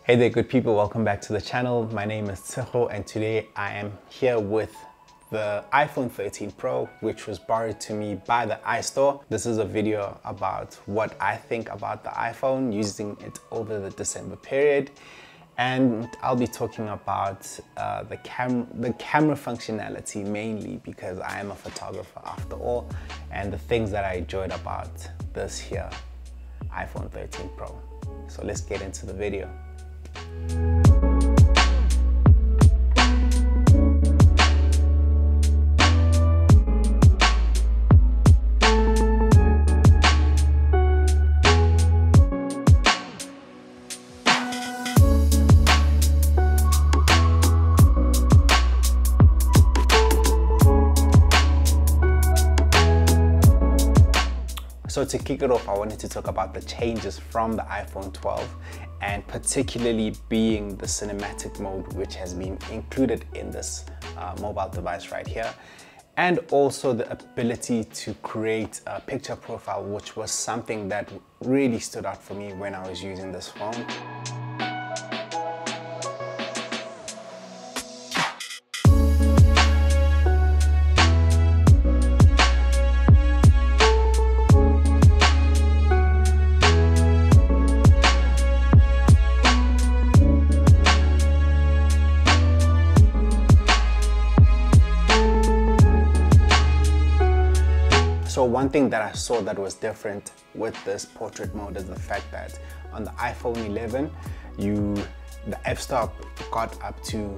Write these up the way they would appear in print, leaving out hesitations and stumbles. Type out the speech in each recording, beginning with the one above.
Hey there good people, welcome back to the channel. My name is Tseho and today I am here with the iPhone 13 Pro, which was borrowed to me by the iStore. This is a video about what I think about the iPhone, using it over the December period. And I'll be talking about the camera functionality mainly because I am a photographer after all, and the things that I enjoyed about this here iPhone 13 Pro. So let's get into the video. So to kick it off, I wanted to talk about the changes from the iPhone 12 and particularly being the cinematic mode, which has been included in this mobile device right here, and also the ability to create a picture profile, which was something that really stood out for me when I was using this phone. So one thing that I saw that was different with this portrait mode is the fact that on the iPhone 11, the f-stop got up to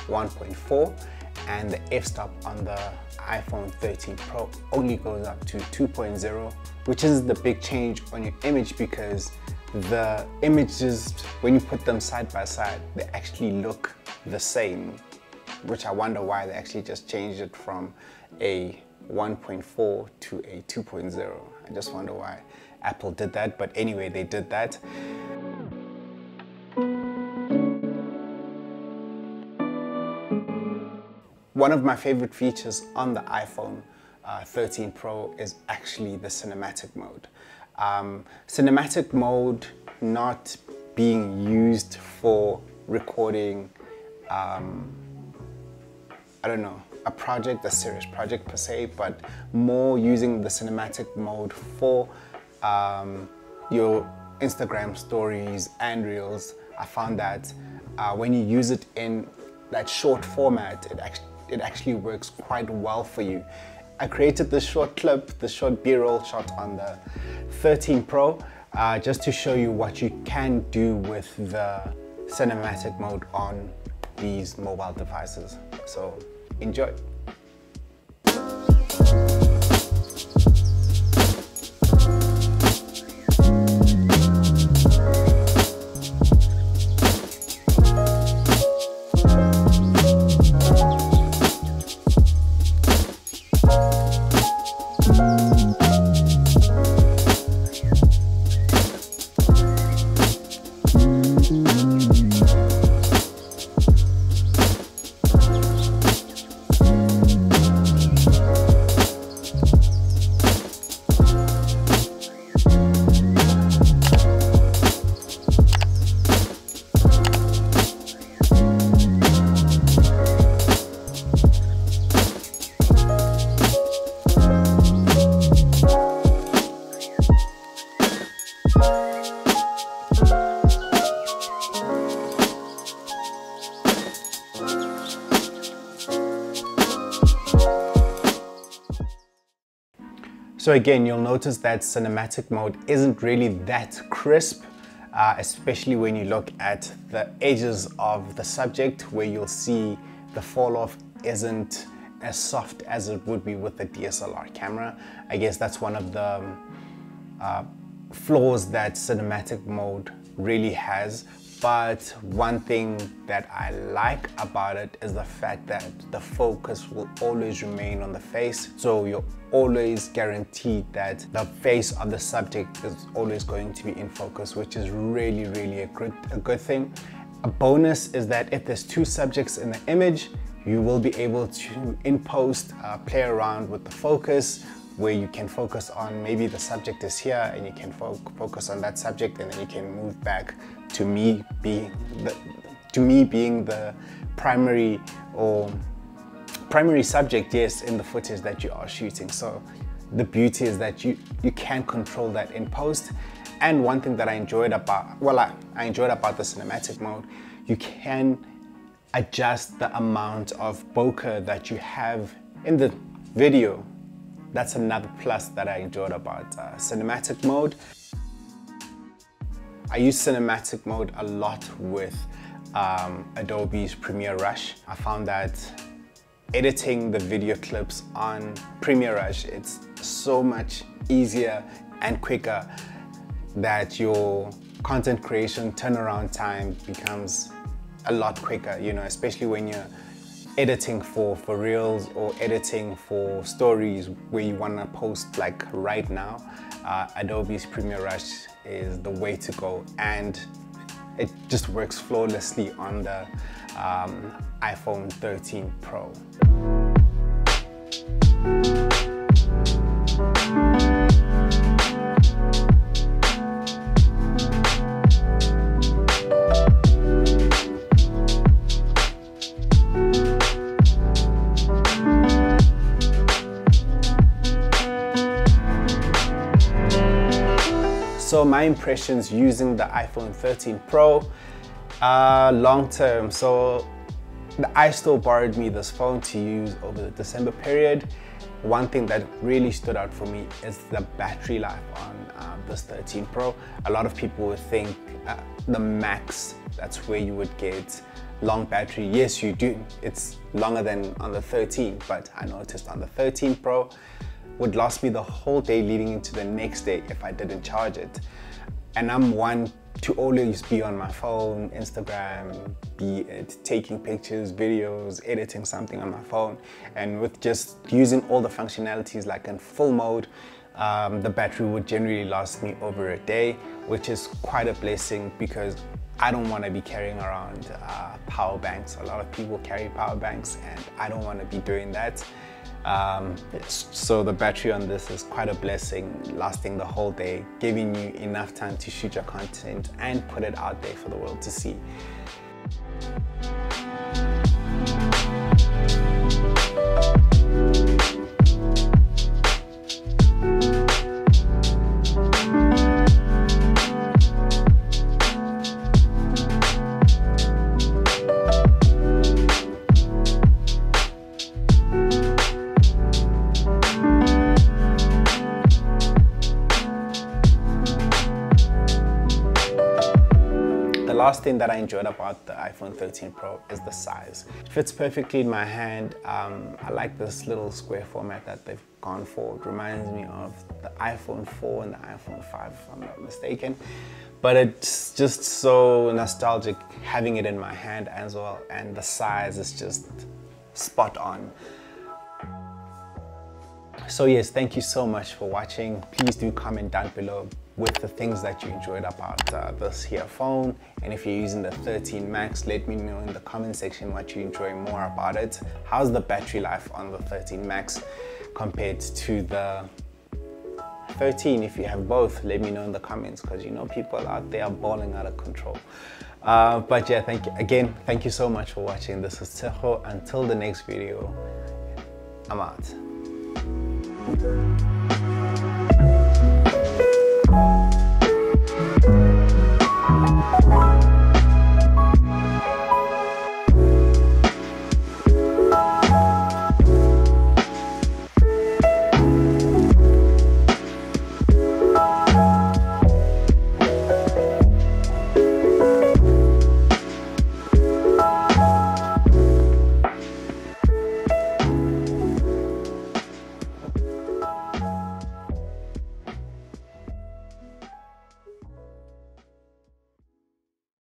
1.4 and the f-stop on the iPhone 13 Pro only goes up to 2.0, which is the big change on your image because the images, when you put them side by side, they actually look the same, which I wonder why they actually just changed it from a 1.4 to a 2.0. I just wonder why Apple did that, but anyway, they did that. One of my favorite features on the iPhone 13 Pro is actually the cinematic mode. Cinematic mode not being used for recording, I don't know, a serious project per se, but more using the cinematic mode for your Instagram stories and reels. I found that when you use it in that short format, it actually works quite well for you. I created this short clip, the short B-roll shot on the 13 Pro, just to show you what you can do with the cinematic mode on these mobile devices. So enjoy. So again, you'll notice that cinematic mode isn't really that crisp, especially when you look at the edges of the subject, where you'll see the fall off isn't as soft as it would be with the DSLR camera. I guess that's one of the flaws that cinematic mode really has. But one thing that I like about it is the fact that the focus will always remain on the face. So you're always guaranteed that the face of the subject is always going to be in focus, which is really, really a good thing. A bonus is that if there's two subjects in the image, you will be able to, in post, play around with the focus, where you can focus on maybe the subject is here and you can focus on that subject, and then you can move back to me being the primary subject, yes, in the footage that you are shooting. So the beauty is that you can control that in post. And one thing that I enjoyed about, I enjoyed about the cinematic mode, you can adjust the amount of bokeh that you have in the video. That's another plus that I enjoyed about cinematic mode. I use cinematic mode a lot with Adobe's Premiere Rush. I found that editing the video clips on Premiere Rush, it's so much easier and quicker that your content creation turnaround time becomes a lot quicker, you know, especially when you're editing for reels or editing for stories where you want to post like right now. Adobe's Premiere Rush is the way to go, and it just works flawlessly on the iPhone 13 Pro. So my impressions using the iPhone 13 Pro long term. So the iStore borrowed me this phone to use over the December period. One thing that really stood out for me is the battery life on this 13 Pro. A lot of people would think the Max, that's where you would get long battery. Yes, you do. It's longer than on the 13, but I noticed on the 13 Pro, would last me the whole day leading into the next day if I didn't charge it. And I'm one to always be on my phone, Instagram, be it taking pictures, videos, editing something on my phone. And with just using all the functionalities like in full mode, the battery would generally last me over a day, which is quite a blessing because I don't want to be carrying around power banks. A lot of people carry power banks and I don't want to be doing that. So the battery on this is quite a blessing, lasting the whole day, giving you enough time to shoot your content and put it out there for the world to see. The last thing that I enjoyed about the iPhone 13 Pro is the size. It fits perfectly in my hand. I like this little square format that they've gone for. It reminds me of the iPhone 4 and the iPhone 5, if I'm not mistaken. But it's just so nostalgic having it in my hand as well, and the size is just spot on. So yes, thank you so much for watching. Please do comment down below with the things that you enjoyed about this here phone, and if you're using the 13 Max, let me know in the comment section what you enjoy more about it. How's the battery life on the 13 Max compared to the 13? If you have both, let me know in the comments, because you know people out there are balling out of control. But yeah, thank you so much for watching. This is Tejo. Until the next video, I'm out.